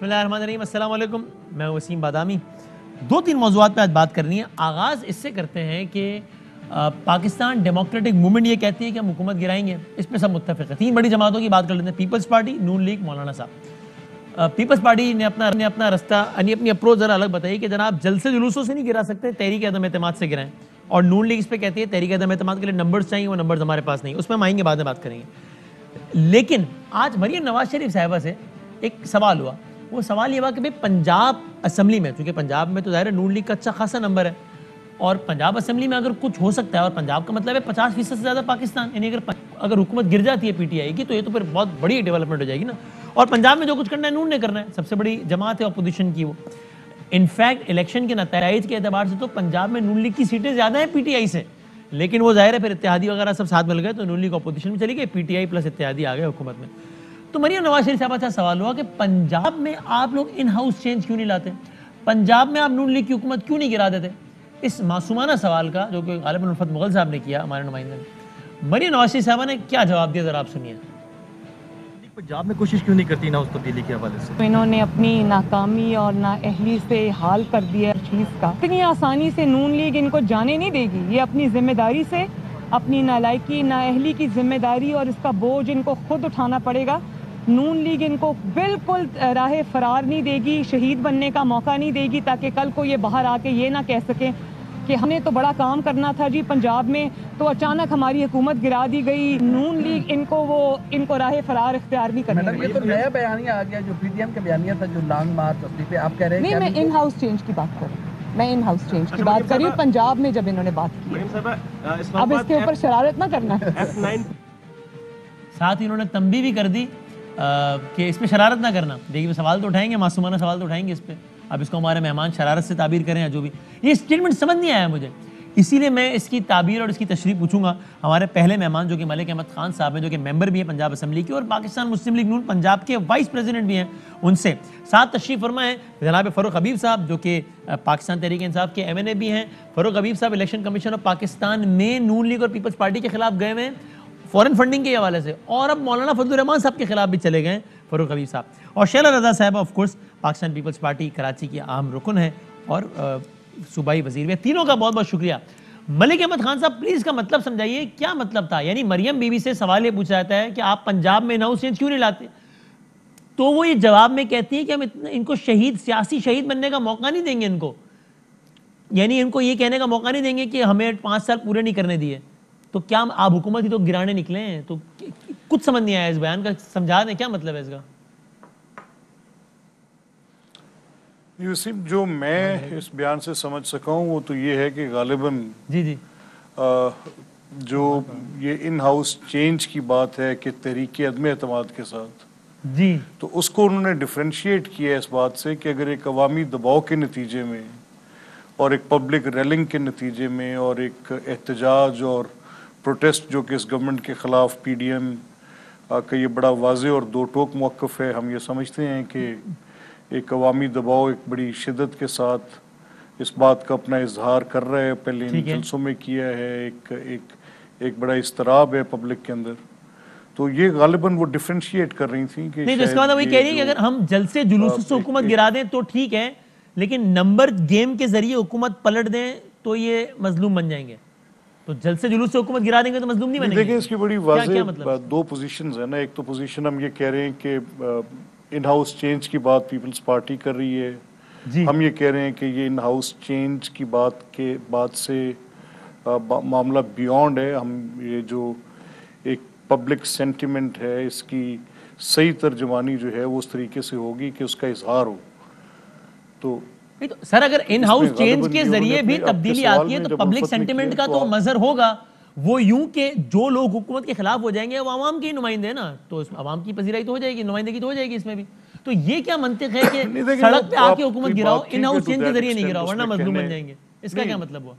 بسم اللہ الرحمن الرحیم، السلام علیکم، میں وسیم بادامی۔ دو تین موضوعات پہ آج بات کرنی ہے۔ آغاز اس سے کرتے ہیں کہ پاکستان ڈیموکریٹک موومنٹ یہ کہتی ہے کہ ہم حکومت گرائیں گے، اس پہ سب متفق ہیں۔ تین بڑی جماعتوں کی بات کر لیتے ہیں، پیپلز پارٹی، نون لیگ، مولانا صاحب۔ پیپلز پارٹی نے اپنا رستہ اپنی اپروچ ذرا الگ بتائی کہ جناب جلسے جلوسوں سے نہیں گرا سکتے، تحریک عدم اعتماد سے گرائیں۔ اور نون لیگ اس پہ کہتی ہے تحریک عدم اعتماد کے لیے نمبرز چاہیے، وہ نمبرز ہمارے پاس نہیں، اس میں ہم آئیں گے، بعد میں بات کریں گے۔ لیکن آج مریم نواز شریف صاحبہ سے ایک سوال ہوا، وہ سوال یہ ہوا کہ پنجاب اسمبلی میں، چونکہ پنجاب میں تو ظاہر ہے نون لیگ کا اچھا خاصا نمبر ہے، اور پنجاب اسمبلی میں اگر کچھ ہو سکتا ہے، اور پنجاب کا مطلب ہے 50% سے زیادہ پاکستان، یعنی اگر حکومت گر جاتی ہے پی ٹی آئی کی تو یہ تو پھر بہت بڑی ڈیولپمنٹ ہو جائے گی نا۔ اور پنجاب میں جو کچھ کرنا ہے نون نے کرنا ہے، سب سے بڑی جماعت ہے اپوزیشن کی وہ۔ انفیکٹ الیکشن کے نتائج کے اعتبار سے تو پنجاب میں نون لیگ کی سیٹیں زیادہ ہیں پی ٹی آئی سے، لیکن وہ ظاہر ہے پھر اتحادی وغیرہ سب ساتھ مل گئے تو نون لیگ اپوزیشن میں چلی گئی، پی ٹی آئی پلس اتحادی آ گئے حکومت میں۔ تو مریم نواز شریف صاحبہ سے سوال ہوا کہ پنجاب میں آپ لوگ ان ہاؤس چینج کیوں نہیں لاتے، پنجاب میں آپ نون لیگ کی حکومت کیوں نہیں گرا دیتے؟ اس معصومانہ سوال کا جو کہ غالباً الفت مغل صاحب نے کیا، ہمارے نمائندے نے، مریم نواز شریف صاحبہ نے کیا جواب دیا، ذرا آپ سنیے۔ پنجاب میں کوشش کیوں نہیں کرتی نا اس تبدیلی کے حوالے سے؟ انہوں نے اپنی ناکامی اور نااہلی سے حال کر دیا چیز کا۔ اتنی آسانی سے نون لیگ ان کو جانے نہیں دے گی، یہ اپنی ذمہ داری سے، اپنی نالائکی نااہلی کی ذمہ داری اور اس کا بوجھ ان کو خود اٹھانا پڑے گا۔ نون لیگ ان کو بالکل راہ فرار نہیں دے گی، شہید بننے کا موقع نہیں دے گی، تاکہ کل کو یہ باہر آ کے یہ نہ کہہ سکیں کہ ہم نے تو بڑا کام کرنا تھا جی پنجاب میں، تو اچانک ہماری حکومت گرا دی گئی۔ نون لیگ ان کو راہ فرار اختیار نہیں کرنے میڈم، یہ تو نیا بیانیہ آ گیا جو پی ٹی ایم کا بیانیہ تھا، جو لانگ مارچ اصلی پہ آپ کہہ رہے ہیں نہیں، میں ان ہاؤس چینج کی بات کر رہی ہوں، میں ان ہاؤس چینج کی بات کر رہی ہوں۔ پنجاب میں جب انہوں نے بات کی، اب اس کے اوپر شرارت نہ کرنا۔ ساتھ ہی انہوں نے تنبیہ بھی کر دی کہ اس پہ شرارت نہ کرنا۔ دیکھیے سوال تو اٹھائیں گے، معصومانہ سوال تو اٹھائیں گے اس پہ، اب اس کو ہمارے مہمان شرارت سے تعبیر کریں یا جو بھی، یہ اسٹیٹمنٹ سمجھ نہیں آیا مجھے، اسی لیے میں اس کی تعبیر اور اس کی تشریح پوچھوں گا ہمارے پہلے مہمان جو کہ ملک احمد خان صاحب ہیں، جو کہ ممبر بھی ہیں پنجاب اسمبلی کے اور پاکستان مسلم لیگ نون پنجاب کے وائس پریزیڈنٹ بھی ہیں، ان سے ساتھ تشریف فرما ہے جناب فاروق حبیب صاحب جو کہ پاکستان تحریک انصاف کے ایم این اے بھی ہیں۔ فاروق حبیب صاحب الیکشن کمیشن آف پاکستان میں نون لیگ اور پیپلز پارٹی کے خلاف گئے ہوئے ہیں فورن فنڈنگ کے حوالے سے، اور اب مولانا فضل الرحمان صاحب کے خلاف بھی چلے گئے ہیں فاروق حبیب صاحب، اور شیلا رضا صاحب آف کورس پاکستان پیپلز پارٹی کراچی کی اہم رکن ہے اور صوبائی وزیر بھی ہے۔ تینوں کا بہت بہت شکریہ۔ ملک احمد خان صاحب پلیز کا مطلب سمجھائیے، کیا مطلب تھا؟ یعنی مریم بی بی سے سوال یہ پوچھا جاتا ہے کہ آپ پنجاب میں ہاؤس چینج کیوں نہیں لاتے، تو وہ یہ جواب میں کہتی ہیں کہ ہم ان کو سیاسی شہید بننے کا موقع نہیں دیں گے، ان کو یعنی ان کو یہ کہنے کا موقع نہیں دیں گے کہ ہمیں 5 سال پورے نہیں کرنے دیے، تو کیا آپ حکومت ہی تو گرانے نکلے ہیں؟ تو کچھ سمجھ نہیں آیا اس بیان کا، سمجھا دیں کیا مطلب ہے اس کا۔ یوسف، جو میں اس بیان سے سمجھ سکا ہوں وہ تو یہ ہے کہ غالباً جی جو یہ ان ہاؤس چینج کی بات ہے کہ تحریک عدم اعتماد کے ساتھ، جی تو اس کو انہوں نے ڈیفرینشیٹ کیا اس بات سے کہ اگر ایک عوامی دباؤ کے نتیجے میں اور ایک پبلک ریلنگ کے نتیجے میں اور ایک احتجاج اور پروٹیسٹ جو کہ اس گورنمنٹ کے خلاف پی ڈی ایم کا یہ بڑا واضح اور دو ٹوک موقف ہے، ہم یہ سمجھتے ہیں کہ ایک عوامی دباؤ ایک بڑی شدت کے ساتھ اس بات کا اپنا اظہار کر رہا ہے، پہلے ان جلسوں میں کیا ہے، ایک بڑا اضطراب ہے پبلک کے اندر، تو یہ غالباً وہ ڈیفرینشیٹ کر رہی تھیں کہ نہیں، تو اس کا مطلب وہی کہہ رہی ہے کہ اگر ہم جلسے جلوسوں سے حکومت گرا دیں تو ٹھیک ہے، لیکن نمبر گیم کے ذریعے حکومت پلٹ دیں تو یہ مظلوم بن جائیں گے، تو جلسے جلوس سے حکومت گرا دیں گے تو مظلوم نہیں بنیں گے۔ دیکھیں اس کی بڑی واضح دو پوزیشنز ہیں نا، ایک تو پوزیشن ہم یہ کہہ رہے ہیں کہ ان ہاؤس چینج کی بات پیپلز پارٹی کر رہی ہے، ہم یہ کہہ رہے ہیں کہ یہ ان ہاؤس چینج کی بات سے معاملہ بیونڈ ہے، ہم یہ جو ایک پبلک سینٹیمنٹ ہے اس کی صحیح ترجمانی جو ہے وہ اس طریقے سے ہوگی کہ اس کا اظہار ہو۔ تو سر اگر ان ہاؤس چینج کے ذریعے بھی تبدیلی آتی ہے تو پبلک سینٹیمنٹ کا تو مظہر ہوگا، وہ یوں کہ جو لوگ حکومت کے خلاف ہو جائیں گے وہ عوام کے نمائندے ہیں نا، تو عوام کی پذیرائی تو ہو جائے گی، نمائندگی تو ہو جائے گی اس میں بھی، تو یہ کیا منطق ہے کہ سڑک پہ آ کے حکومت گراؤ، ان ہاؤس چینج کے ذریعے نہیں گراؤ ورنہ مظلوم بن جائیں گے، اس کا کیا مطلب ہوا؟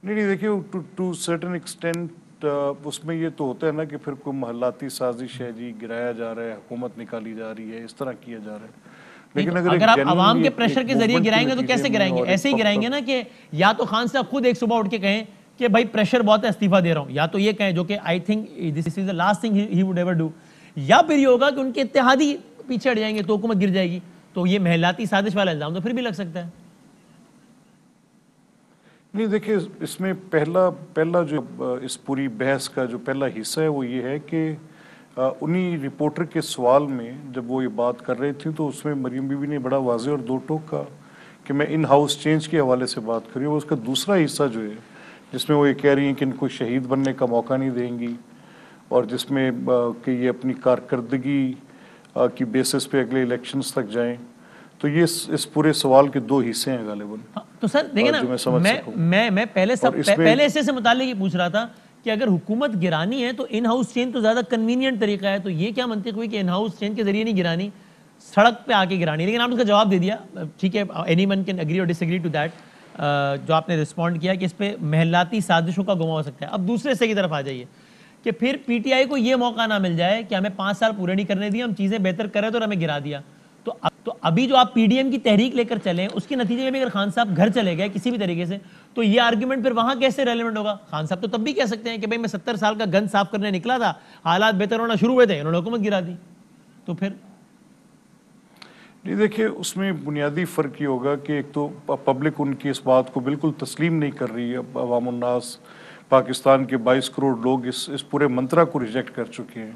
نہیں دیکھیے ٹو سرٹن ایکسٹینٹ اس میں یہ تو ہوتا ہے نا کہ پھر کوئی محلاتی سازش ہے جی، گرایا جا رہا ہے، حکومت نکالی جا رہی ہے، اس طرح کیا جا رہا ہے، لیکن اگر آپ عوام کے پریشر کے ذریعے گرائیں گے تو کیسے گرائیں گے؟ ایسے ہی گرائیں گے نا کہ یا تو خان صاحب خود ایک صبح اٹھ کے کہیں کہ بھائی پریشر بہت ہے استعفیٰ دے رہا ہوں، یا تو یہ کہیں جو کہ I think this is the last thing he would ever do، یا پھر یہ ہوگا کہ ان کے اتحادی پیچھے ہٹ جائیں گے تو حکومت گر جائے گی. تو یہ محلاتی سازش والا الزام تو پھر بھی لگ سکتا ہے. نہیں دیکھیں اس میں پہلا جو اس پوری بحث کا جو پہلا حصہ ہے وہ یہ ہے کہ انہی رپورٹر کے سوال میں جب وہ یہ بات کر رہے تھے تو اس میں مریم بی بی نے بڑا واضح اور دو ٹوک کہا کہ میں ان ہاؤس چینج کے حوالے سے بات کر رہی ہوں. اس کا دوسرا حصہ جو ہے جس میں وہ یہ کہہ رہی ہیں کہ ان کو شہید بننے کا موقع نہیں دیں گی اور جس میں کہ یہ اپنی کارکردگی کی بیسس پہ اگلے الیکشنز تک جائیں. تو یہ اس پورے سوال کے دو حصے ہیں غالباً. تو سر دیکھیں نا میں پہلے حصے سے متعلق یہ پوچھ رہا تھا کہ اگر حکومت گرانی ہے تو ان ہاؤس چینج تو زیادہ کنوینئنٹ طریقہ ہے. تو یہ کیا منطق ہوئی کہ ان ہاؤس چینج کے ذریعے نہیں گرانی, سڑک پہ آ کے گرانی. لیکن آپ نے اس کا جواب دے دیا, ٹھیک ہے, اینی ون کین اگری اور ڈس ایگری ٹو دیٹ, جو آپ نے رسپونڈ کیا کہ اس پہ محلاتی سازشوں کا گما ہو سکتا ہے. اب دوسرے حصے کی طرف آ جائیے کہ پھر پی ٹی آئی کو یہ موقع نہ مل جائے کہ ہمیں 5 سال پورے نہیں کرنے دیے, ہم چیزیں بہتر کریں تو ہمیں گرا دیا. تو ابھی جو آپ پی ڈی ایم کی تحریک لے کر چلیں اس کے نتیجے میں بھی اگر خان صاحب گھر چلے گئے کسی بھی طریقے سے تو یہ آرگیومنٹ پھر وہاں کیسے ریلیونٹ ہوگا؟ خان صاحب تو تب بھی کہہ سکتے ہیں کہ بھئی میں 70 سال کا گند صاف کرنے نکلا تھا, حالات بہتر ہونا شروع ہوئے تھے, انہوں نے حکومت گرا دی. تو پھر نہیں دیکھیں اس میں بنیادی فرق یہ ہوگا کہ ایک تو پبلک ان کی اس بات کو بالکل تسلیم نہیں کر رہی ہے. عوام الناس پاکستان کے 22 کروڑ لوگ اس پورے منترا کو ریجیکٹ کر چکے ہیں.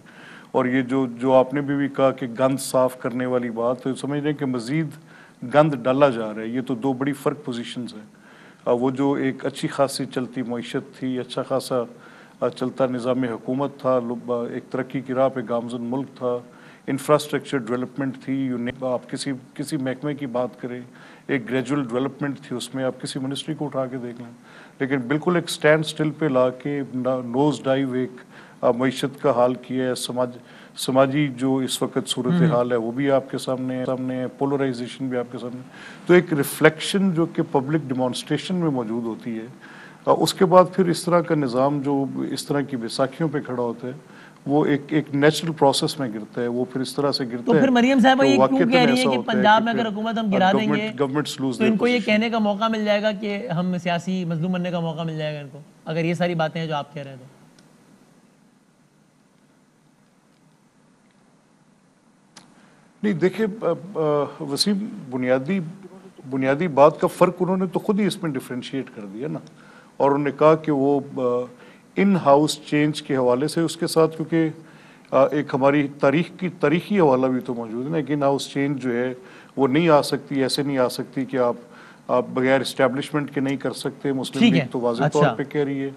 اور یہ جو آپ نے بھی کہا کہ گند صاف کرنے والی بات, تو سمجھ رہے ہیں کہ مزید گند ڈالا جا رہا ہے. یہ تو دو بڑی فرق پوزیشنز ہیں. وہ جو ایک اچھی خاصی چلتی معیشت تھی, اچھا خاصا چلتا نظام حکومت تھا, ایک ترقی کی راہ پہ گامزن ملک تھا, انفراسٹرکچر ڈیولپمنٹ تھی, آپ کسی محکمے کی بات کریں ایک گریجول ڈیولپمنٹ تھی, اس میں آپ کسی منسٹری کو اٹھا کے دیکھ لیں. لیکن بالکل ایک سٹینڈ سٹل پہ لا کے نوز ڈائیو ایک معیشت کا حال کیا ہے. سماجی جو اس وقت صورتحال ہے وہ بھی آپ کے سامنے ہے, پولرائزیشن بھی آپ کے سامنے. تو ایک ریفلیکشن جو کہ پبلک ڈیمانسٹریشن میں موجود ہوتی ہے, اس کے بعد پھر اس طرح کا نظام جو اس طرح کی بیساکھیوں پہ کھڑا ہوتا ہے وہ ایک نیچرل پروسیس میں گرتا ہے, وہ پھر اس طرح سے گرتا ہے. تو پھر مریم صاحبہ یہ کیوں کہہ رہی ہے کہ پنجاب میں اگر حکومت ہم گرا دیں گے تو ان کو یہ کہنے کا موقع مل جائے گا کہ ہم سیاسی مظلوم بننے کا موقع مل جائے گا ان کو, اگر یہ ساری باتیں ہیں جو آپ کہہ رہے ہیں تو؟ نہیں دیکھیں وسیم, بنیادی بات کا فرق انہوں نے تو خود ہی اس میں ڈیفرینشیٹ کر دیا نا. اور انہوں نے کہا کہ وہ ان ہاؤس چینج کے حوالے سے اس کے ساتھ, کیونکہ ایک ہماری تاریخی حوالہ بھی تو موجود ہے نا کہ ان ہاؤس چینج جو ہے وہ نہیں آ سکتی, ایسے نہیں آ سکتی کہ آپ بغیر اسٹیبلشمنٹ کے نہیں کر سکتے. مسلم لیگ تو واضح طور پہ کہہ رہی ہے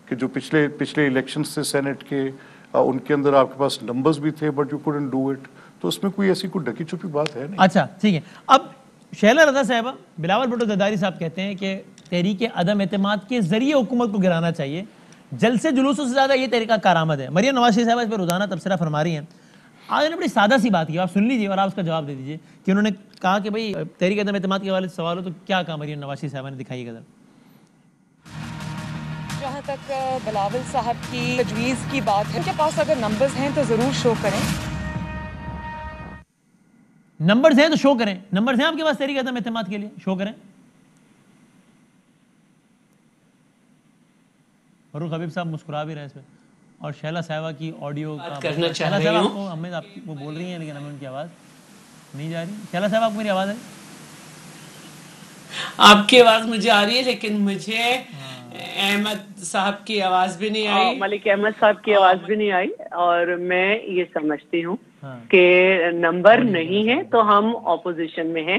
کہ جو پچھلے الیکشنز سے سینٹ کے ان کے اندر آپ کے پاس نمبرز بھی تھے but you couldn't do it. تو اس میں کوئی ایسی کوئی ڈکی چھپی بات ہے نہیں. اچھا ٹھیک ہے. اب شہلا رضا صاحبہ, بلاول بھٹو زرداری صاحب کہتے ہیں کہ تحریک عدم اعتماد کے ذریعے حکومت کو گرانا چاہیے, جلسے جلوسوں سے زیادہ یہ طریقہ کارآمد ہے. مریم نواز شریف صاحبہ اس پہ روزانہ تبصرہ فرما رہی ہیں. آج نے بڑی سادہ سی بات کی, آپ سن لیجیے اور آپ اس کا جواب دے دیجیے کہ انہوں نے کہا کہ بھئی تحریک عدم اعتماد کے حوالے سے سوال ہو تو کیا کہا مریم نواز شریف صاحبہ نے, دکھائیے گا ذرا. جہاں تک بلاول صاحب کی تجویز کی بات ہے, ان کے پاس اگر نمبرز ہیں تو ضرور شو کریں. نمبرز ہیں تو شو کریں. نمبرز ہیں آپ کے پاس تحریک عدم اعتماد کے لیے, شو کریں. فاروق حبیب صاحب مسکرا بھی رہے ہیں اس پہ. اور شہلا صاحبہ کی آڈیو کرنا چاہ رہی ہوں. آپ وہ بول رہی ہیں لیکن ہمیں ان کی آواز نہیں جا رہی. شہلا صاحب آپ کو میری آواز ہے؟ آپ کی آواز مجھے آ رہی ہے لیکن مجھے احمد صاحب کی آواز بھی نہیں آئی, ملک احمد صاحب کی آواز بھی نہیں آئی. اور میں یہ سمجھتی ہوں کہ نمبر نہیں ہے تو ہم اپوزیشن میں ہیں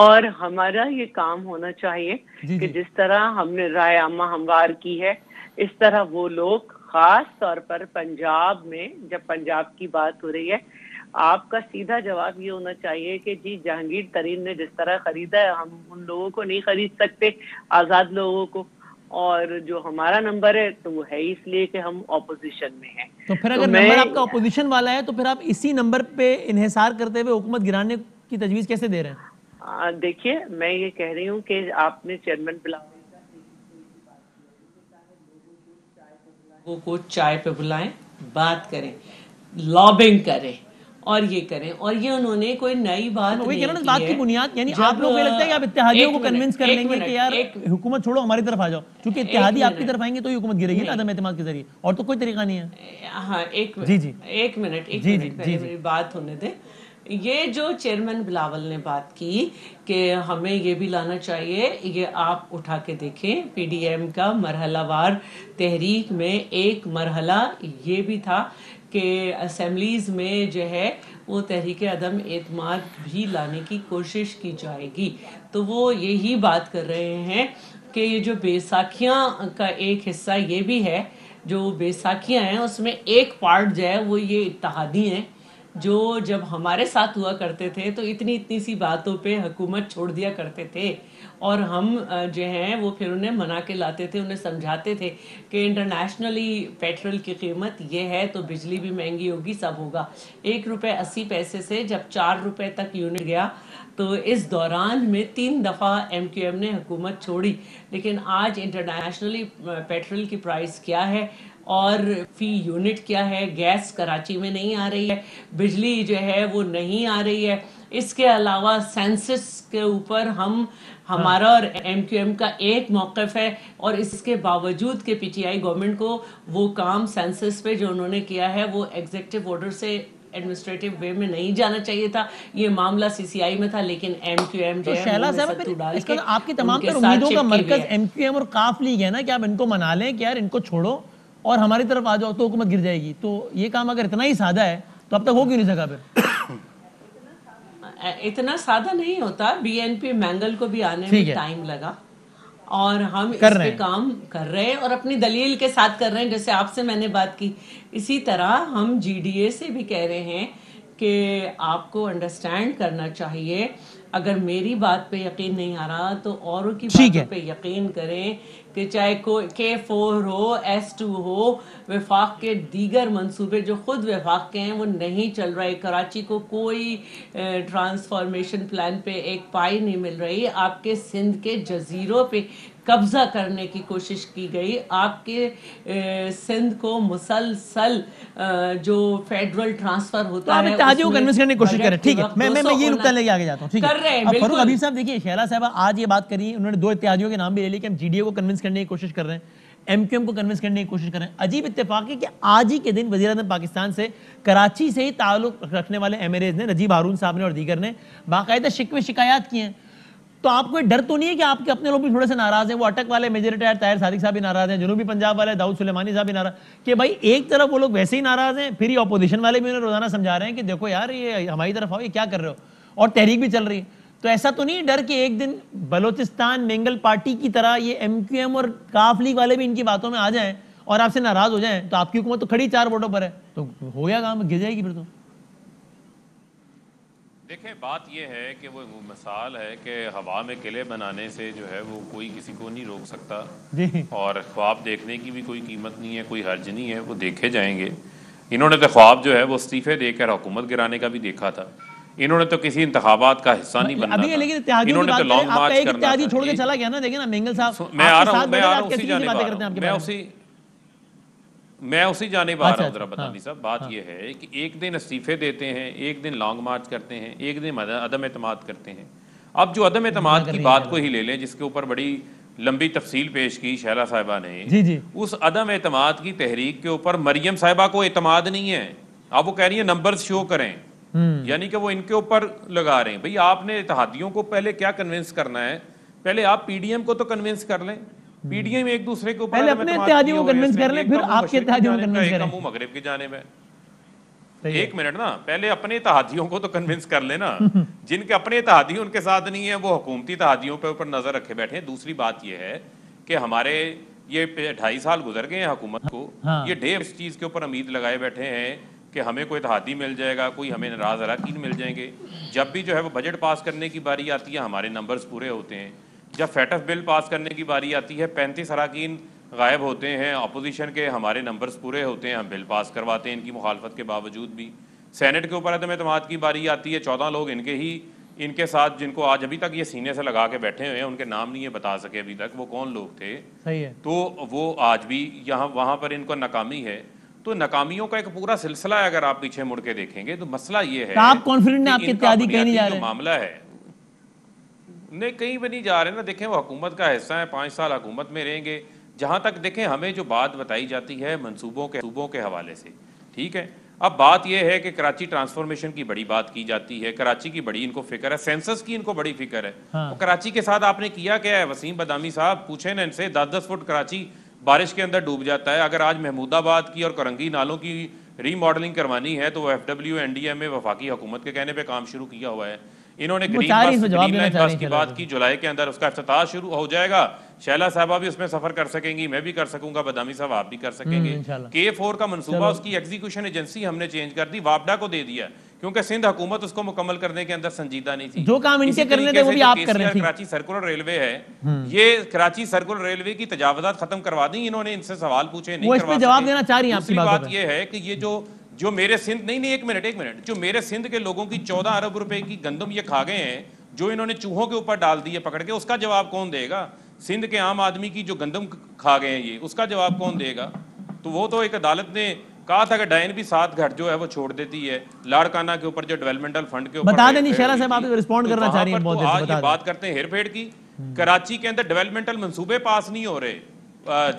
اور ہمارا یہ کام ہونا چاہیے کہ جس طرح ہم نے رائے عامہ ہموار کی ہے اس طرح وہ لوگ, خاص طور پر پنجاب میں جب پنجاب کی بات ہو رہی ہے, آپ کا سیدھا جواب یہ ہونا چاہیے کہ جی جہانگیر ترین نے جس طرح خریدا ہے ہم ان لوگوں کو نہیں خرید سکتے, آزاد لوگوں کو. اور جو ہمارا نمبر ہے تو وہ ہے اس لیے کہ ہم اپوزیشن میں ہیں. تو پھر اگر نمبر آپ کا اپوزیشن والا ہے تو پھر آپ اسی نمبر پہ انحصار کرتے ہوئے حکومت گرانے کی تجویز کیسے دے رہے ہیں؟ دیکھیے میں یہ کہہ رہی ہوں کہ آپ نے چیئرمین بلاول لوگوں کو چائے پہ بلائیں, بات کریں, لابنگ کریں اور یہ کریں. اور یہ انہوں نے کوئی نئی بات نہیں کی ہے. بات کی بنیاد یعنی آپ لوگوں کو لگتا ہے کہ آپ اتحادیوں کو کنونس کر لیں گے کہ یار حکومت چھوڑو ہماری طرف آ جاؤ, کیونکہ اتحادی آپ کی طرف آئیں گے تو حکومت گرے گی نا عدم اعتماد کے ذریعے, اور تو کوئی طریقہ نہیں ہے. ہاں ایک منٹ میری بات ہونے دیں. یہ جو چیئرمین بلاول نے بات کی کہ ہمیں یہ بھی لانا چاہیے، یہ آپ اٹھا کے دیکھیں پی ڈی ایم کا مرحلہ وار تحریک میں ایک مرحلہ یہ بھی تھا کہ اسمبلیز میں جو ہے وہ تحریک عدم اعتماد بھی لانے کی کوشش کی جائے گی. تو وہ یہی بات کر رہے ہیں کہ یہ جو بیساکھیاں کا ایک حصہ یہ بھی ہے، جو بیساکھیاں ہیں اس میں ایک پارٹ جو ہے وہ یہ اتحادی ہیں جو جب ہمارے ساتھ ہوا کرتے تھے تو اتنی سی باتوں پہ حکومت چھوڑ دیا کرتے تھے، اور ہم جو ہیں وہ پھر انہیں منا کے لاتے تھے، انہیں سمجھاتے تھے کہ انٹرنیشنلی پیٹرول کی قیمت یہ ہے تو بجلی بھی مہنگی ہوگی، سب ہوگا. 1 روپے 80 پیسے سے جب 4 روپے تک یونٹ گیا تو اس دوران میں 3 دفعہ ایم کیو ایم نے حکومت چھوڑی. لیکن آج انٹرنیشنلی پیٹرول کی پرائس کیا ہے اور فی یونٹ کیا ہے؟ گیس کراچی میں نہیں آ رہی ہے، بجلی جو ہے وہ نہیں آ رہی ہے. اس کے علاوہ سینسس کے اوپر ہمارا اور ایم کیو ایم کا ایک موقف ہے، اور اس کے باوجود کہ پی ٹی آئی گورنمنٹ کو وہ کام سینسس پہ جو انہوں نے کیا ہے وہ ایگزیکٹو آرڈر سے ایڈمنسٹریٹو وے میں نہیں جانا چاہیے تھا. یہ معاملہ سی سی آئی میں تھا، لیکن ایم کیو ایم جو ہے اس کا آپ کی تمام تر امیدوں کا مرکز ایم کیو ایم اور کاف لیگ ہے نا کہ آپ ان کو منا لیں کہ یار ان کو چھوڑو اور ہماری طرف آ جاؤ تو حکومت گر جائے گی. تو یہ کام اگر اتنا ہی سادہ ہے تو اب تک ہو کیوں نہیں سکا؟ پھر اتنا سادہ نہیں ہوتا. بی این پی مینگل کو بھی آنے میں ٹائم لگا، اور ہم اس پہ کام کر رہے ہیں اور اپنی دلیل کے ساتھ کر رہے ہیں. جیسے آپ سے میں نے بات کی، اسی طرح ہم جی ڈی اے سے بھی کہہ رہے ہیں کہ آپ کو انڈرسٹینڈ کرنا چاہیے. اگر میری بات پہ یقین نہیں آ رہا تو اوروں کی باتوں پہ یقین کریں کہ چاہے K4 ہو، S2 ہو، وفاق کے دیگر منصوبے جو خود وفاق کے ہیں وہ نہیں چل رہے. کراچی کو کوئی ٹرانسفارمیشن پلان پہ ایک پائی نہیں مل رہی. آپ کے سندھ کے جزیروں پہ قبضہ کرنے کی کوشش کی گئی. آپ کے سندھ کو مسلسل جو فیڈرل ٹرانسفر ہوتا ہے اتحادیوں کو کنونس کرنے کی کوشش کریں. ٹھیک ہے، میں یہ نقطہ لے کے آگے جاتا ہوں. کر رہے ہیں فاروق حبیب صاحب دیکھیے، شہلا صاحبہ آج یہ بات کری، انہوں نے 2 اتحادیوں کے نام بھی لے لی کہ ہم جی ڈی اے کو کنونس کرنے کی کوشش کر رہے ہیں، ایم کیو ایم کو کنونس کرنے کی کوشش کر رہے ہیں. عجیب اتفاق ہے کہ آج ہی کے دن وزیر اعظم پاکستان سے کراچی سے ہی تعلق رکھنے والے ایم ایل اے نے، نجیب ہارون صاحب نے اور دیگر نے باقاعدہ شکوے شکایات کیے ہیں. تو آپ کو ڈر تو نہیں ہے کہ آپ کے اپنے لوگ بھی تھوڑے سے ناراض ہیں؟ وہ اٹک والے میجر ریٹائر طاہر صادق صاحب بھی ناراض ہیں، جنوبی پنجاب والے داؤد سلیمانی صاحب بھی ناراض، کہ بھائی ایک طرف وہ لوگ ویسے ہی ناراض ہیں، پھر یہ اپوزیشن والے بھی انہیں روزانہ سمجھا رہے ہیں کہ دیکھو یار یہ ہماری طرف آؤ، یہ کیا کر رہے ہو، اور تحریک بھی چل رہی ہے. تو ایسا تو نہیں ڈر کہ ایک دن بلوچستان مینگل پارٹی کی طرح یہ ایم کیو ایم اور کاف لیگ والے بھی ان کی باتوں میں آ جائیں اور آپ سے ناراض ہو جائیں تو آپ کی حکومت تو کھڑی 4 ووٹوں پر ہے، تو ہو گیا کام، گر جائے گی پھر تو. دیکھیں بات یہ ہے کہ وہ مثال ہے کہ ہوا میں قلعے بنانے سے جو ہے وہ کوئی کسی کو نہیں روک سکتا، اور خواب دیکھنے کی بھی کوئی قیمت نہیں ہے، کوئی حرج نہیں ہے، وہ دیکھے جائیں گے. انہوں نے تو خواب جو ہے وہ استعفے دے کر حکومت گرانے کا بھی دیکھا تھا. انہوں نے تو کسی انتخابات کا حصہ نہیں بننا تھا. انہوں نے تو لانگ مارچ کرنا تھا. چھوڑ کے چلا گیا نا، دیکھیں نا مینگل صاحب، میں آ رہا ہوں اسی جانب آ رہا ہوں، میں اسی جانب آ رہا ہوں. ذرا بتانی صاحب بات یہ ہے کہ ایک دن استعفے دیتے ہیں، ایک دن لانگ مارچ کرتے ہیں، ایک دن عدم اعتماد کرتے ہیں. اب جو عدم اعتماد کی بات کو ہی لے لیں، جس کے اوپر بڑی لمبی تفصیل پیش کی شہلا صاحبہ نے، اس عدم اعتماد کی تحریک کے اوپر مریم صاحبہ کو اعتماد نہیں ہے. اب وہ کہہ رہی ہیں نمبرز شو کریں، یعنی کہ وہ ان کے اوپر لگا رہے ہیں. بھئی آپ نے اتحادیوں کو پہلے کیا کنونس کرنا ہے؟ پہلے آپ پی ڈی ایم کو تو کنونس کر لیں. پی ڈی ایم ایک دوسرے کے اوپر پہلے اپنے اتحادیوں کو کنونس کر لیں، پھر آپ کے اتحادیوں کو کنونس کریں. ایک مغرب کی جانب ہے. ایک منٹ نا، پہلے اپنے اتحادیوں کو تو کنونس کر لیں نا. جن کے اپنے اتحادی ان کے ساتھ نہیں ہیں وہ حکومتی اتحادیوں پہ اوپر نظر رکھے بیٹھے ہیں. دوسری بات یہ ہے کہ ہمارے یہ 2.5 سال گزر گئے ہیں حکومت کو، یہ ڈھیر اس چیز کے اوپر امید لگائے بیٹھے ہیں کہ ہمیں کوئی اتحادی مل جائے گا، کوئی ہمیں ناراض اراکین مل جائیں گے. جب بھی جو ہے وہ بجٹ پاس کرنے کی باری آتی ہے ہمارے نمبرز پورے ہوتے ہیں. جب فیٹ آف بل پاس کرنے کی باری آتی ہے 35 اراکین غائب ہوتے ہیں اپوزیشن کے، ہمارے نمبرز پورے ہوتے ہیں، ہم بل پاس کرواتے ہیں ان کی مخالفت کے باوجود بھی. سینٹ کے اوپر عدم اعتماد کی باری آتی ہے، 14 لوگ ان کے ساتھ جن کو آج ابھی تک یہ سینے سے لگا کے بیٹھے ہوئے ہیں، ان کے نام نہیں یہ بتا سکے ابھی تک وہ کون لوگ تھے. تو وہ آج بھی وہاں پر ان کو ناکامی ہے. تو ناکامیوں کا ایک پورا سلسلہ ہے. اگر آپ پیچھے مڑ کے دیکھیں گے تو مسئلہ یہ ہے آپ کانفیڈنٹ ہیں آپ کے اتحادی کہیں نہیں جا رہے؟ معاملہ ہے نہیں، کہیں بھی نہیں جا رہے نا. دیکھیں وہ حکومت کا حصہ ہے، 5 سال حکومت میں رہیں گے. جہاں تک دیکھیں ہمیں جو بات بتائی جاتی ہے منصوبوں کے حوالے سے، ٹھیک ہے، اب بات یہ ہے کہ کراچی ٹرانسفارمیشن کی بڑی بات کی جاتی ہے, کراچی کی بڑی ان کو فکر ہے, سینسس کی ان کو بڑی فکر ہے. تو کراچی کے ساتھ آپ نے کیا کیا ہے؟ وسیم بادامی صاحب پوچھیں نا ان سے, 10-10 فٹ کراچی بارش کے اندر ڈوب جاتا ہے. اگر آج محمود آباد کی اور کرنگی نالوں کی ری ماڈلنگ کروانی ہے تو وہ FWNDMA وفاقی حکومت کے کہنے پہ کام شروع کیا ہوا ہے. انہوں نے گرین لائن بس کی بات کی, جولائی کے اندر اس کا افتتاح شروع ہو جائے گا. شیلا صاحبہ بھی اس میں سفر کر سکیں گی, میں بھی کر سکوں گا, بادامی صاحب آپ بھی کر سکیں گے. K4 کا منصوبہ اس کی ایگزیکیوشن ایجنسی ہم نے چینج کر دی, وابڈا کو دے دیا, کیونکہ سندھ حکومت اس کو مکمل کرنے کے اندر سنجیدہ نہیں تھی. جو کام ان کے کرنے تھے وہ بھی آپ کر رہے تھے. کراچی سرکولر ریلوے ہے, یہ کراچی سرکولر ریلوے کی تجاوزات ختم کروا دیں. انہوں نے ان سے سوال پوچھے, نہیں کروا سکے. جواب دینا چاہ رہی ہیں. دوسری بات یہ ہے کہ یہ جو میرے سندھ نہیں ایک منٹ جو میرے سندھ کے لوگوں کی 14 ارب روپے کی گندم یہ کھا گئے ہیں, جو انہوں نے چوہوں کے اوپر ڈال دی ہے پکڑ کے, اس کا جواب کون دے گا؟ سندھ کے عام آدمی کی جو گندم کھا گئے ہیں یہ, اس کا جواب کون دے گا؟ تو وہ تو ایک عدالت نے کہا تھا کہ ڈائن بھی 7 گھر جو ہے وہ چھوڑ دیتی ہے. لاڑکانہ کے اوپر جو ڈیولپمنٹل فنڈ کے اوپر بتا دیں, شیرا صاحب آپ رسپونڈ کرنا چاہ رہی ہیں بہت آج یہ بات کرتے ہیں ہیر پھیر کی. کراچی کے اندر ڈیولپمنٹل منصوبے پاس نہیں ہو رہے.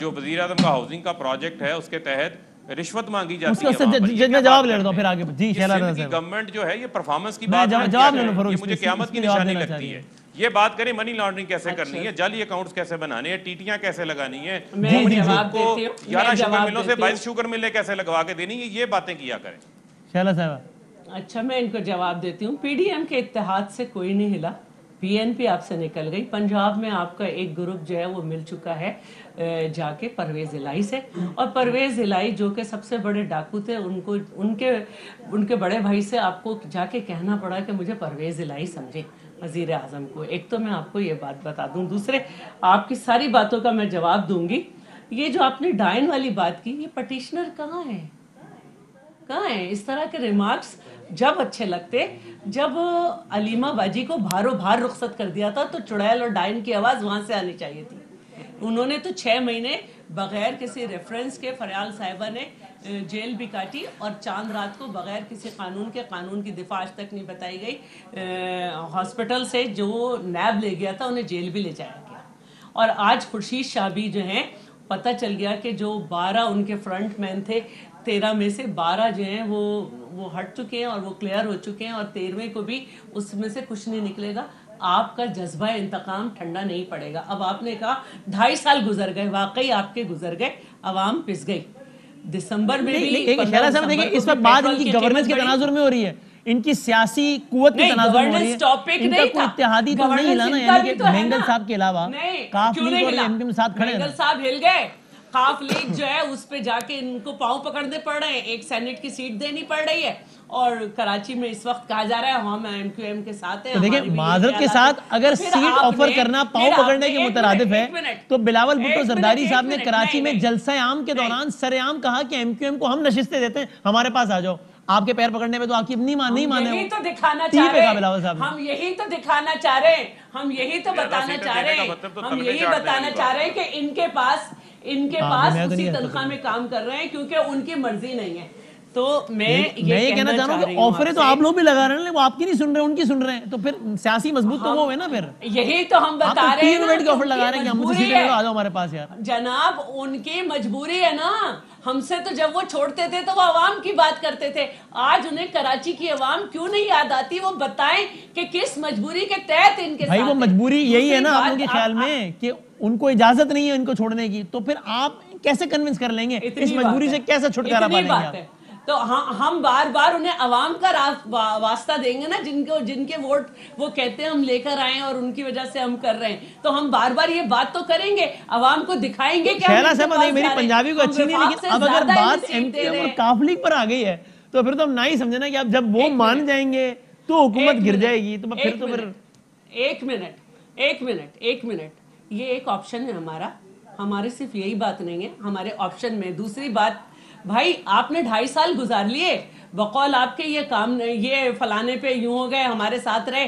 جو وزیر اعظم کا ہاؤسنگ کا پروجیکٹ ہے اس کے تحت رشوت مانگی جاتی ہے. میں جواب لے رہا ہوں پھر آگے. جی شیلا صاحب, گورنمنٹ جو ہے یہ پرفارمنس کی بات یہ مجھے قیامت کی نشانی لگتی ہے. یہ بات کریں منی لانڈرنگ کیسے کرنی ہے, جعلی اکاؤنٹس کیسے بنانے ہیں, ٹیٹیاں کیسے لگانی ہیں, 11 شوگر ملوں سے 22 شوگر ملیں کیسے لگوا کے دینی ہے, یہ باتیں کیا کریں. شیلا صاحب اچھا میں ان کو جواب دیتی ہوں. PDM کے اتحاد سے کوئی نہیں ہلا, PNP آپ سے نکل گئی. پنجاب میں آپ کا ایک گروپ جو ہے وہ مل چکا ہے جا کے پرویز الہی سے, اور پرویز الہی جو کہ سب سے بڑے ڈاکو تھے, ان کے بڑے بھائی سے آپ کو جا کے کہنا پڑا کہ مجھے پرویز الہی سمجھے وزیر اعظم کو. ایک تو میں آپ کو یہ بات بتا دوں, دوسرے آپ کی ساری باتوں کا میں جواب دوں گی. یہ جو آپ نے ڈائن والی بات کی, یہ پٹیشنر کہاں ہے؟ اس طرح کے ریمارکس جب اچھے لگتے, جب علیمہ باجی کو بھارو بھار رخصت کر دیا تھا تو چڑیل اور ڈائن کی آواز وہاں سے آنی چاہیے تھی. انہوں نے تو 6 مہینے بغیر کسی ریفرنس کے فریال صاحبہ نے جیل بھی کاٹی, اور چاند رات کو بغیر کسی قانون کی دفاع آج تک نہیں بتائی گئی. ہاسپٹل سے جو نیب لے گیا تھا انہیں جیل بھی لے جایا گیا. اور آج خورشید شاہ بھی جو ہیں, پتہ چل گیا کہ جو 12 ان کے فرنٹ مین تھے, 13 میں سے 12 جو ہیں وہ ہٹ چکے ہیں اور وہ کلیئر ہو چکے ہیں, اور 13ویں کو بھی اس میں سے کچھ نہیں نکلے گا. آپ کا جذبہ انتقام ٹھنڈا نہیں پڑے گا. اب آپ نے کہا 2.5 سال گزر گئے, واقعی آپ کے گزر گئے, عوام پس گئی. دسمبر میں بھی شیلا صاحب دیکھیں اس وقت بات ان کی گورننس کے تناظر میں ہو رہی ہے, ان کی سیاسی قوت کے تناظر میں ہو رہی ہے. ان کا کوئی اتحادی تو نہیں ہلا نا, یعنی کہ مینگل صاحب کے علاوہ کاف لیگ اور MPM ساتھ کھڑے ہیں. مینگل صاحب ہل گئے, کاف لیگ جو ہے اس پہ جا کے ان کو پاؤں پکڑنے پڑ رہے ہیں, ایک سینٹ کی سیٹ دینی پڑ رہی ہے, اور کراچی میں اس وقت کہا جا رہا ہے ہم MQM کے ساتھ ہیں. تو دیکھیں معذرت کے ساتھ اگر سیٹ آفر کرنا پاؤں پکڑنے کے مترادف ہے تو بلاول بھٹو زرداری صاحب نے کراچی میں جلسہ عام کے دوران سر عام کہا کہ MQM کو ہم نشستیں دیتے ہیں, ہمارے پاس آ جاؤ. آپ کے پیر پکڑنے پہ تو آپ کی نہیں مانے. یہی تو دکھانا چاہ رہے ہیں, ہم یہی تو دکھانا چاہ رہے ہیں, ہم یہی تو بتانا چاہ رہے ہیں, ہم یہی بتانا چاہ رہے ہیں کہ ان کے پاس اسی تنخواہ میں کام کر رہے ہیں کیونکہ ان کی مرضی نہیں ہے. تو میں یہ کہنا چاہ رہا ہوں کہ آفریں تو آپ لوگ بھی لگا رہے ہیں, وہ آپ کی نہیں سن رہے, ان کی سن رہے ہیں, تو پھر سیاسی مضبوط تو وہ ہوئے نا. پھر یہی تو ہم بتا رہے ہیں, 3 منٹ کی آفر لگا رہے ہیں کہ ہم مجھے سیٹیں آ جاؤ ہمارے پاس. یار جناب ان کی مجبوری ہے نا, ہم سے تو جب وہ چھوڑتے تھے تو وہ عوام کی بات کرتے تھے. آج انہیں کراچی کی عوام کیوں نہیں یاد آتی, وہ بتائیں کہ کس مجبوری کے تحت ان کے بھائی وہ مجبوری یہی ہے نا آپ لوگوں کے خیال میں کہ ان کو اجازت نہیں ہے ان کو چھوڑنے کی, تو پھر آپ کیسے کنونس کر لیں گے, اس مجبوری سے کیسے چھٹکارا پا لیں گے؟ تو ہم بار بار انہیں عوام کا واسطہ دیں گے نا, جن کے ووٹ وہ کہتے ہیں ہم لے کر آئے اور ان کی وجہ سے ہم کر رہے ہیں, تو ہم بار بار یہ بات تو کریں گے, عوام کو دکھائیں گے. شیلا صاحب نہیں, میری پنجابی کو اچھی نہیں, لیکن اب اگر بات MQM اور کاف لیگ پر آ گئی ہے تو پھر تو ہم نہ ہی سمجھے نا کہ اب جب وہ مان جائیں گے تو حکومت گر جائے گی. تو پھر ایک منٹ, یہ ایک آپشن ہے ہمارا, ہمارے صرف یہی بات نہیں ہے, ہمارے آپشن میں دوسری بات, بھائی آپ نے 2.5 سال گزار لیے, بقول آپ کے یہ کام یہ فلانے پہ یوں ہو گئے, ہمارے ساتھ رہے.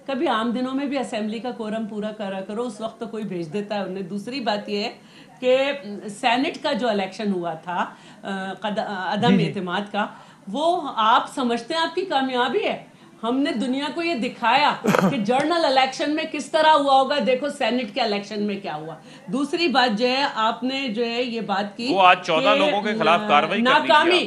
کبھی عام دنوں میں بھی اسمبلی کا کورم پورا کرا کرو, اس وقت تو کوئی بھیج دیتا ہے انہیں. دوسری بات یہ ہے کہ سینٹ کا جو الیکشن ہوا تھا عدم اعتماد کا, وہ آپ سمجھتے ہیں آپ کی کامیابی ہے. ہم نے دنیا کو یہ دکھایا کہ جرنل الیکشن میں کس طرح ہوا ہوگا, دیکھو سینٹ کے الیکشن میں کیا ہوا. دوسری بات جو ہے آپ نے جو ہے یہ بات کی, وہ آج 14 لوگوں کے خلاف کارروائی ناکامی,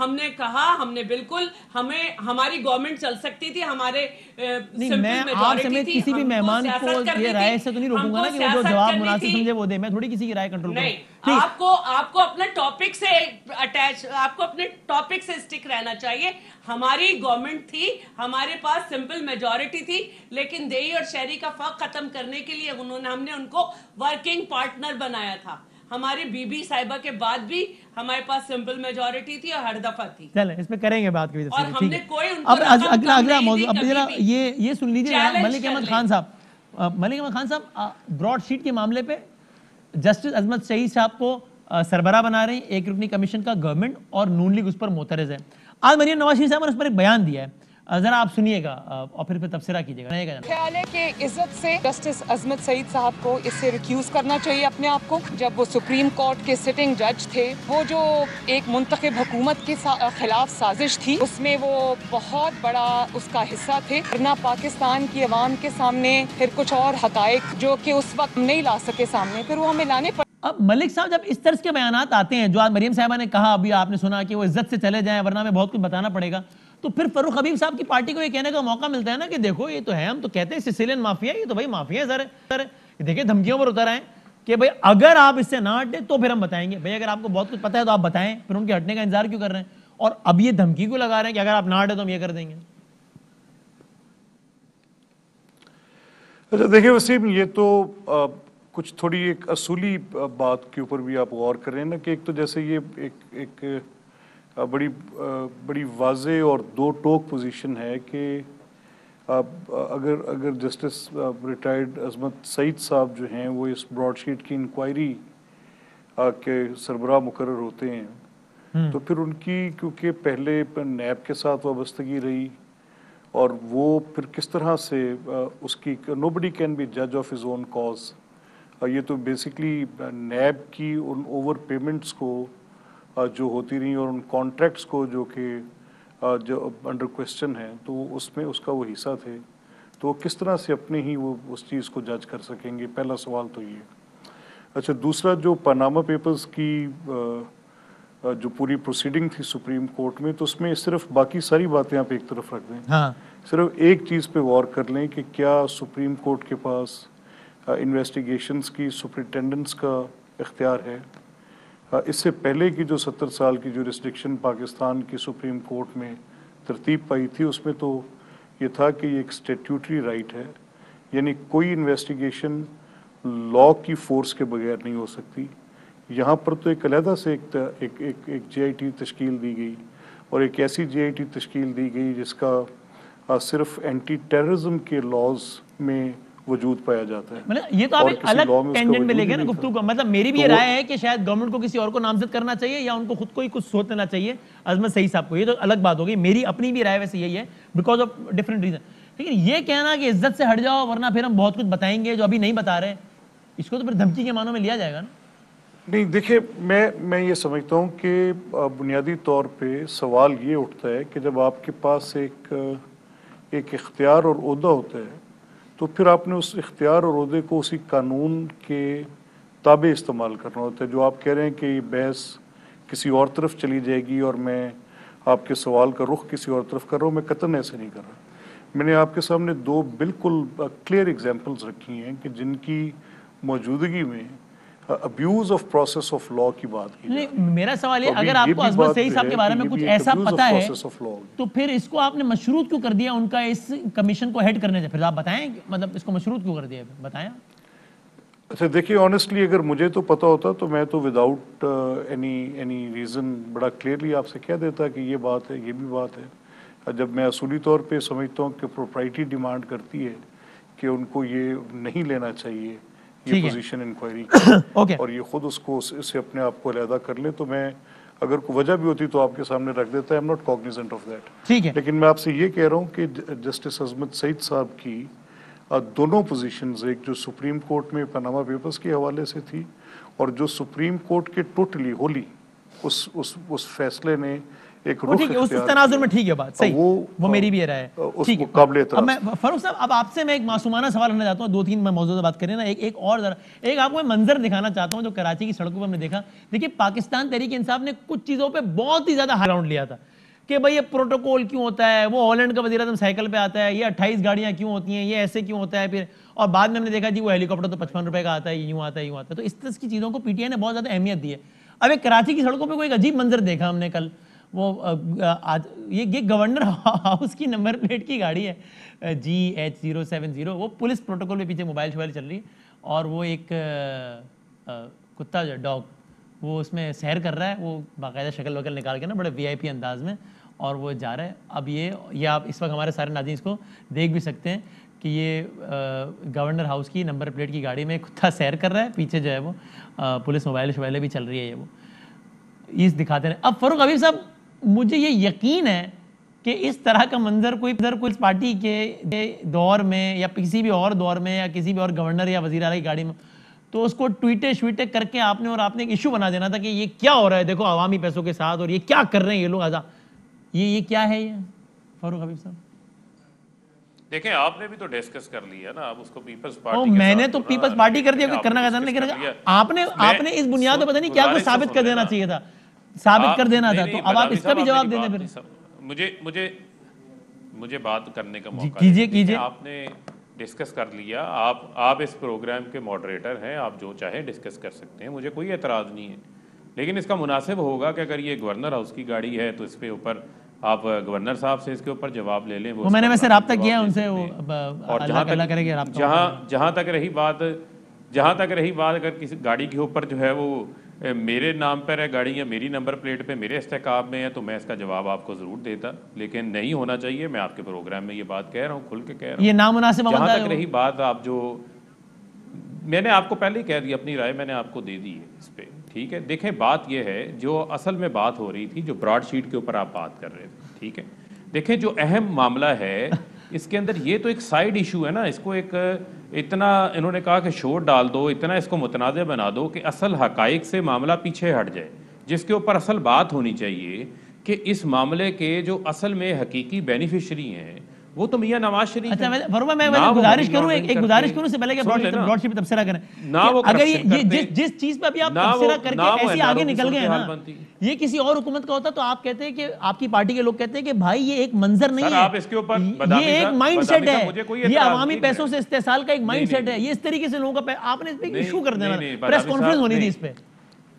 ہم نے کہا ہم نے بالکل ہماری گورنمنٹ چل سکتی تھی, ہمارے میں آپ سمیت کسی بھی مہمان کو یہ رائے سے تو نہیں روکوں گا نا کہ وہ جو جواب مناسب سمجھے وہ دے, میں تھوڑی کسی کی رائے کنٹرول کروں. نہیں, آپ کو اپنا ٹاپک سے اٹیچ, آپ کو اپنے ٹاپک سے اسٹک رہنا چاہیے. ہماری گورنمنٹ تھی, ہمارے پاس سمپل میجورٹی تھی, لیکن دیہی اور شہری کا فرق ختم کرنے کے لیے ہم نے ان کو ورکنگ پارٹنر بنایا تھا. ہماری بی بی صاحبہ کے بعد بھی ہمارے پاس سمپل میجورٹی تھی اور ہر دفعہ تھی. چلیں اس پہ کریں گے بات. اور ہم نے کوئی ان کو اگلا موضوع اب ذرا یہ سن لیجیے. ملک احمد خان صاحب براڈ شیٹ کے معاملے پہ جسٹس عظمت سعید صاحب کو سربراہ بنا رہے ہیں ایک رکنی کمیشن کا گورنمنٹ, اور نون لیگ اس پر معترض ہے. آج مریم نواز شریف صاحب نے اس پر ایک بیان دیا ہے, ذرا آپ سنیے گا اور پھر تبصرہ کیجیے گا. خیال ہے کہ عزت سے جسٹس عظمت سعید صاحب کو اس سے ریکیوز کرنا چاہیے اپنے آپ کو. جب وہ سپریم کورٹ کے سٹنگ جج تھے, وہ جو ایک منتخب حکومت کے خلاف سازش تھی, اس میں وہ بہت بڑا اس کا حصہ تھے. ورنہ پاکستان کی عوام کے سامنے پھر کچھ اور حقائق جو کہ اس وقت نہیں لا سکے سامنے, پھر وہ ہمیں لانے پڑے. اب ملک صاحب جب اس طرز کے بیانات آتے ہیں جو آج مریم صاحبہ نے کہا, ابھی آپ نے سنا کہ وہ عزت سے چلے جائیں ورنہ ہمیں بہت کچھ بتانا پڑے گا, تو پھر فاروق حبیب صاحب کی پارٹی کو یہ کہنے کا موقع ملتا ہے نا کہ دیکھو یہ تو ہے, ہم تو کہتے ہیں سیسیلین مافیا, یہ تو بھائی مافیا ہے سر. دیکھیں دھمکیوں پر اتر آئیں کہ بھائی اگر آپ اس سے نہ ہٹیں تو پھر ہم بتائیں گے. بھائی اگر آپ کو بہت کچھ پتہ ہے تو آپ بتائیں, پھر ان کے ہٹنے کا انتظار کیوں کر رہے ہیں؟ اور اب یہ دھمکی کو لگا رہے ہیں کہ اگر آپ نہ ہٹیں تو ہم یہ کر دیں گے. اچھا دیکھیں وسیم, یہ تو کچھ تھوڑی ایک اصولی بات کے اوپر بھی آپ غور کر رہے ہیں نا, کہ ایک تو جیسے یہ ایک بڑی واضح اور دو ٹوک پوزیشن ہے کہ اگر جسٹس ریٹائرڈ عظمت سعید صاحب جو ہیں وہ اس براڈ شیٹ کی انکوائری کے سربراہ مقرر ہوتے ہیں, تو پھر ان کی کیونکہ پہلے نیب کے ساتھ وابستگی رہی, اور وہ پھر کس طرح سے اس کی نوبڈی کین بی جج آف ہز اون کاز. یہ تو بیسکلی نیب کی ان اوور پیمنٹس کو جو ہوتی رہی اور ان کانٹریکٹس کو جو کہ جو انڈر کوسچن ہیں, تو اس میں اس کا وہ حصہ تھے, تو وہ کس طرح سے اپنے ہی وہ اس چیز کو جج کر سکیں گے؟ پہلا سوال تو یہ. اچھا دوسرا, جو پاناما پیپرز کی جو پوری پروسیڈنگ تھی سپریم کورٹ میں, تو اس میں صرف باقی ساری باتیں آپ ایک طرف رکھ دیں, صرف ایک چیز پہ غور کر لیں کہ کیا سپریم کورٹ کے پاس انویسٹیگیشنز کی سپرنٹینڈنٹس کا اختیار ہے. اس سے پہلے کی جو 70 سال کی جورسڈکشن پاکستان کی سپریم کورٹ میں ترتیب پائی تھی, اس میں تو یہ تھا کہ یہ ایک اسٹیٹیوٹری رائٹ ہے, یعنی کوئی انویسٹیگیشن لا کی فورس کے بغیر نہیں ہو سکتی. یہاں پر تو ایک علیحدہ سے ایک جے آئی ٹی تشکیل دی گئی, اور ایک ایسی جے آئی ٹی تشکیل دی گئی جس کا صرف اینٹی ٹیررزم کے لاز میں وجود پایا جاتا ہے. یہ تو آپ الگ ٹینجنٹ میں لے گئے نا گفتگو کا. مطلب میری بھی یہ رائے ہے کہ شاید گورنمنٹ کو کسی اور کو نامزد کرنا چاہیے یا ان کو خود کو ہی کچھ سوچ لینا چاہیے عظمت سعید صاحب کو. یہ تو الگ بات ہوگی, میری اپنی بھی رائے ویسے یہی ہے بیکاز آف ڈفرینٹ ریزن. لیکن یہ کہنا کہ عزت سے ہٹ جاؤ ورنہ پھر ہم بہت کچھ بتائیں گے جو ابھی نہیں بتا رہے, اس کو تو پھر دھمکی کے معنوں میں لیا جائے گا نا. نہیں دیکھیں, میں یہ سمجھتا ہوں کہ بنیادی طور پہ سوال یہ اٹھتا ہے کہ جب آپ کے پاس ایک اختیار اور عہدہ ہوتا ہے, تو پھر آپ نے اس اختیار اور عہدے کو اسی قانون کے تابع استعمال کرنا ہوتا ہے. جو آپ کہہ رہے ہیں کہ یہ بحث کسی اور طرف چلی جائے گی اور میں آپ کے سوال کا رخ کسی اور طرف کر رہا ہوں, میں قطعاً ایسے نہیں کر رہا. میں نے آپ کے سامنے دو بالکل کلیئر ایگزامپلز رکھی ہیں کہ جن کی موجودگی میں abuse of process of law کی بات کی. میرا سوال ہے, اگر آپ کو عظمت سعید صاحب کے بارے میں کچھ ایسا پتا ہے تو پھر اس کو آپ نے مشروط کیوں کر دیا ان کا اس کمیشن کو ہیڈ کرنے سے؟ پھر آپ بتائیں, مطلب اس کو مشروط کیوں کر دیا, بتائیں. اچھا دیکھیے, آنیسٹلی اگر مجھے تو پتا ہوتا تو میں تو وداؤٹ اینی ریزن بڑا کلیئرلی آپ سے کہہ دیتا کہ یہ بات ہے, یہ بھی بات ہے. جب میں اصولی طور پہ سمجھتا ہوں کہ پروپرائٹی ڈیمانڈ کرتی ہے کہ ان کو یہ نہیں لینا چاہیے یہ پوزیشن انکوائری کی, اور یہ خود اس کو اسے اپنے آپ کو علیحدہ کر لے, تو میں اگر کوئی وجہ بھی ہوتی تو آپ کے سامنے رکھ دیتا ہے. I'm not cognizant of that. لیکن میں آپ سے یہ کہہ رہا ہوں کہ جسٹس عظمت سعید صاحب کی دونوں پوزیشنز, ایک جو سپریم کورٹ میں پاناما پیپرز کے حوالے سے تھی, اور جو سپریم کورٹ کے ٹوٹلی ہولی اس فیصلے نے ایک وہ رخ ٹھیک ہے، اس اختیار تناظر میں ٹھیک ہے بات، صحیح، وہ میری بھی رائے ہے، ٹھیک ہے۔ قابل اب اعتراض۔ میں فاروق صاحب، اب آپ سے میں ایک معصومانہ سوال کرنا چاہتا ہوں، 2-3 میں موضوع سے بات کریں نا، ایک اور ذرا ایک آپ کو میں منظر دکھانا چاہتا ہوں جو کراچی کی سڑکوں پہ ہم نے دیکھا۔ دیکھیے پاکستان تحریک انصاف نے کچھ چیزوں پہ بہت ہی زیادہ ہائی گراؤنڈ لیا تھا کہ بھئی یہ پروٹوکول کیوں ہوتا ہے، وہ ہالینڈ کا وزیر اعظم سائیکل پہ آتا ہے، یہ 28 گاڑیاں کیوں ہوتی ہیں، یہ ایسے کیوں ہوتا ہے، پھر اور بعد میں ہم نے دیکھا جی وہ ہیلی کاپٹر تو 55 روپے کا آتا ہے، یوں آتا ہے یوں آتا ہے۔ تو اس طرح کی چیزوں کو پی ٹی آئی نے بہت زیادہ اہمیت دی ہے۔ اب ایک کراچی کی سڑکوں پہ کوئی ایک عجیب منظر دیکھا ہم نے کل، وہ یہ گورنر ہاؤس کی نمبر پلیٹ کی گاڑی ہے GH070، وہ پولیس پروٹوکول پہ پیچھے موبائل شوبائل چل رہی ہے، اور وہ ایک کتا جو ڈاگ وہ اس میں سیر کر رہا ہے، وہ باقاعدہ شکل وکل نکال کے نا بڑے VIP انداز میں، اور وہ جا رہا ہے۔ اب یہ آپ اس وقت ہمارے سارے ناظرین اس کو دیکھ بھی سکتے ہیں کہ یہ گورنر ہاؤس کی نمبر پلیٹ کی گاڑی میں کتا سیر کر رہا ہے، پیچھے جو ہے وہ پولیس موبائل شوبائلیں بھی چل رہی ہے، یہ وہ اس دکھاتے ہیں۔ اب فاروق حبیب صاحب، مجھے یہ یقین ہے کہ اس طرح کا منظر کوئی پارٹی کے دور میں یا کسی بھی اور دور میں یا کسی بھی اور گورنر یا وزیر اعلیٰ کی گاڑی میں، تو اس کو ٹویٹے کر کے آپ نے ایک ایشو بنا دینا تھا کہ یہ کیا ہو رہا ہے، دیکھو عوامی پیسوں کے ساتھ، اور یہ کیا کر رہے ہیں یہ لوگ یہ کیا ہے یہ فاروق حبیب صاحب؟ دیکھیں آپ نے بھی تو ڈسکس کر لیا نا، آپ اس کو پیپلز پارٹی میں نے تو پیپلز پارٹی کر دیا، کوئی کرنا کا نہیں کرے، آپ نے اس بنیاد پہ پتہ نہیں کیا کو ثابت کر دینا چاہیے تھا، ثابت کر دینا تھا، تو اب آپ اس کا بھی جواب دیں دیں پھر۔ مجھے بات کرنے کا موقع کیجئے۔ آپ نے ڈسکس کر لیا، آپ اس پروگرام کے ماڈریٹر ہیں، آپ جو چاہیں ڈسکس کر سکتے ہیں، مجھے کوئی اعتراض نہیں ہے، لیکن اس کا مناسب ہوگا کہ اگر یہ گورنر ہاؤس کی گاڑی ہے تو اس پہ اوپر آپ گورنر صاحب سے اس کے اوپر جواب لے لیں۔ وہ میں نے ویسے رابطہ کیا ان سے، اور جہاں تک رہی بات اگر کسی گاڑی کے اوپر جو ہے وہ میرے نام پر ہے گاڑی یا میری نمبر پلیٹ پہ میرے استحقاق میں ہے تو میں اس کا جواب آپ کو ضرور دیتا، لیکن نہیں ہونا چاہیے۔ میں آپ کے پروگرام میں یہ بات کہہ رہا ہوں، کھل کے کہہ رہا ہوں، یہ نامناسب جہاں تک رہی بات آپ جو میں نے آپ کو پہلے ہی کہہ دی، اپنی رائے میں نے آپ کو دے دی ہے اس پہ، ٹھیک ہے۔ دیکھیں بات یہ ہے جو اصل میں بات ہو رہی تھی، جو براڈ شیٹ کے اوپر آپ بات کر رہے تھے، ٹھیک ہے۔ دیکھیں جو اہم معاملہ ہے اس کے اندر یہ تو ایک سائیڈ ایشو ہے نا، اس کو ایک اتنا انہوں نے کہا کہ شور ڈال دو، اتنا اس کو متنازع بنا دو کہ اصل حقائق سے معاملہ پیچھے ہٹ جائے، جس کے اوپر اصل بات ہونی چاہیے کہ اس معاملے کے جو اصل میں حقیقی بینیفیشری ہیں وہ تو میاں نواز شریف۔ اچھا فرما میں گزارش کروں، ایک گزارش کروں سے پہلے کہ براڈ شیپ تبصرہ کریں، اگر یہ جس چیز پہ ابھی آپ تبصرہ کر کے ایسے آگے نکل گئے نا، یہ کسی اور حکومت کا ہوتا تو آپ کہتے ہیں کہ آپ کی پارٹی کے لوگ کہتے ہیں کہ بھائی یہ ایک منظر نہیں ہے، یہ ایک مائنڈ سیٹ ہے، یہ عوامی پیسوں سے استحصال کا ایک مائنڈ سیٹ ہے، یہ اس طریقے سے لوگوں کا آپ نے اس پہ ایشو کر دینا، پریس کانفرنس ہونی تھی اس پہ۔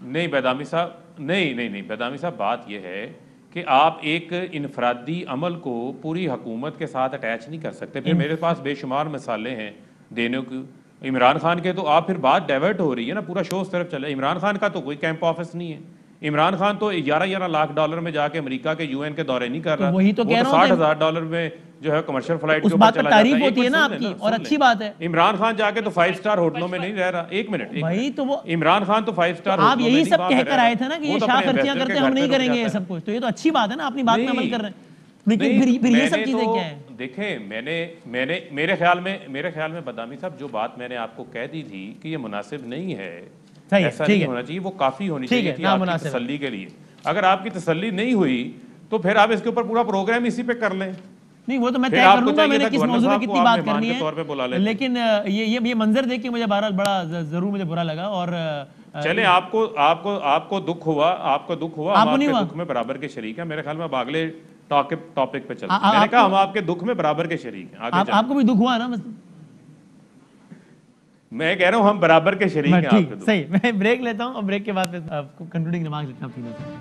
نہیں بیدامی صاحب، نہیں بیدامی صاحب، بات یہ ہے کہ آپ ایک انفرادی عمل کو پوری حکومت کے ساتھ اٹیچ نہیں کر سکتے۔ پھر میرے پاس بے شمار مثالیں ہیں دینے کو عمران خان کے، تو آپ پھر بات ڈائیورٹ ہو رہی ہے نا، پورا شو اس طرف چلے۔ عمران خان کا تو کوئی کیمپ آفس نہیں ہے، عمران خان تو 11 لاکھ ڈالر میں جا کے امریکہ کے UN کے دورے نہیں کر رہا، وہی تو کہہ رہا ہوں، 60,000 ڈالر میں جو ہے کمرشل فلائٹ اس بات پر تعریف ہوتی ہے نا آپ کی، اور اچھی بات ہے۔ عمران خان جا کے تو 5 سٹار ہوٹلوں میں نہیں رہ رہا، ایک منٹ، بھائی تو وہ عمران خان تو 5 سٹار آپ یہی سب کہہ کر آئے تھے نا کہ یہ شاہ خرچیاں کرتے ہم نہیں کریں گے یہ سب کچھ، تو یہ تو اچھی بات ہے نا، اپنی بات میں عمل کر رہے ہیں، لیکن پھر یہ سب چیزیں کیا ہیں؟ دیکھیں میرے خیال میں بدامی صاحب جو بات میں نے آپ کو کہہ دی تھی کہ یہ مناسب نہیں ہے، ایسا نہیں ہونا چاہیے، وہ کافی ہونی چاہیے تھی آپ کی تسلی کے لیے۔ اگر آپ کی تسلی نہیں ہوئی تو پھر آپ اس کے اوپر پورا پروگرام اسی پہ کر لیں۔ نہیں وہ تو میں طے کر لوں گا میں نے کس موضوع میں کتنی بات کرنی ہے، لیکن یہ منظر دیکھ کے مجھے بہرحال بڑا ضرور مجھے برا لگا، اور چلیں آپ کو دکھ ہوا، ہم آپ کے دکھ میں برابر کے شریک ہیں۔ میرے خیال میں اب اگلے ٹاپک پہ چلتے ہیں۔ میں نے کہا ہم آپ کے دکھ میں برابر کے شریک ہیں، آپ کو بھی دکھ ہوا نا؟ میں کہہ رہا ہوں ہم برابر کے شریک ہیں آپ کے دکھ۔ صحیح، میں بریک لیتا ہوں اور بریک کے بعد کنکلوڈنگ ریمارکس لیتا ہوں۔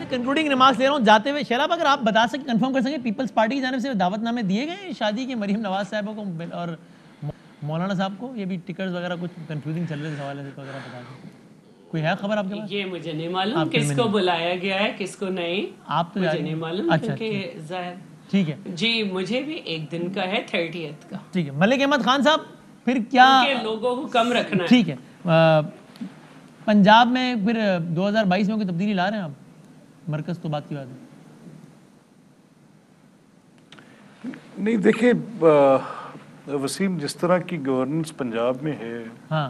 کنکلوڈنگ ریمارکس لے رہا ہوں جاتے ہوئے، شیراب اگر آپ بتا سکیں، کنفرم کر سکیں، پیپلز پارٹی کی جانب سے دعوت نامے دیے گئے ہیں شادی کے مریم نواز صاحبہ کو اور مولانا صاحب کو؟ یہ بھی ٹکٹس وغیرہ کچھ کنفیوزنگ چل رہے تھے، حوالے سے تو اگر آپ بتا سکیں، کوئی ہے خبر آپ کے پاس؟ یہ مجھے نہیں معلوم کس کو بلایا گیا ہے کس کو نہیں، آپ تو مجھے نہیں معلوم، کیونکہ ظاہر ٹھیک ہے جی مجھے بھی ایک دن کا ہے 30th کا، ٹھیک ہے۔ ملک احمد خان صاحب پھر کیا لوگوں کو کم رکھنا ہے، ٹھیک ہے، پنجاب میں پھر 2022 میں کوئی تبدیلی لا رہے ہیں آپ؟ مرکز تو بات کی بات ہے نہیں، دیکھیں وسیم، جس طرح کی گورننس پنجاب میں ہے، ہاں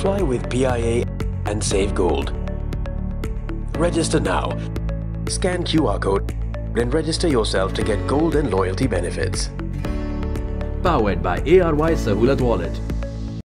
Fly with PIA and save gold. Register now. Scan QR code and register yourself to get gold and loyalty benefits. Powered by ARY Sahulat Wallet.